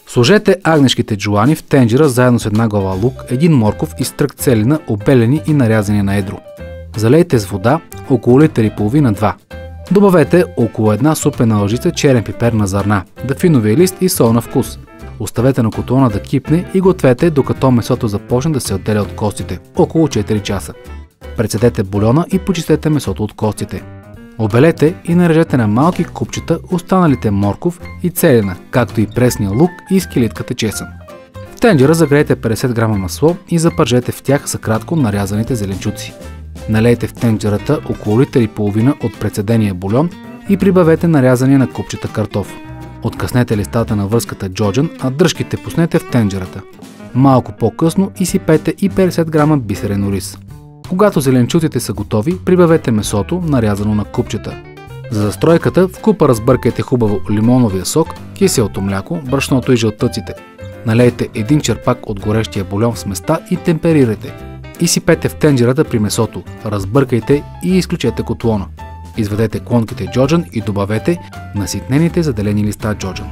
Сложете агнешките джуани в тенджера заедно с една глава лук, един морков и стрък целина, обелени и нарязани на едро. Залейте с вода около литър и половина 2. Добавете около една супена лъжица черен пипер на зърна, дафиновия лист и сол на вкус. Оставете на котлона да кипне и гответе, докато месото започне да се отделя от костите, около 4 часа. Прецедете бульона и почистете месото от костите. Обелете и нарежете на малки купчета останалите морков и целина, както и пресния лук и скелетката чесън. В тенджера загрейте 50 грама масло и запържете в тях за кратко нарязаните зеленчуци. Налейте в тенджерата около литър и половина от прецедения бульон и прибавете нарязания на купчета картоф. Откъснете листата на връзката джоджан, а дръжките пуснете в тенджерата. Малко по-късно изсипете и 50 грама бисерен ориз. Когато зеленчуците са готови, прибавете месото, нарязано на купчета. За застройката в купа разбъркайте хубаво лимоновия сок, киселото мляко, брашното и жълтъците. Налейте един черпак от горещия бульон в сместа и темперирайте. Изсипете в тенджерата при месото, разбъркайте и изключете котлона. Изведете клонките джоджан и добавете наситнените заделени листа джоджан.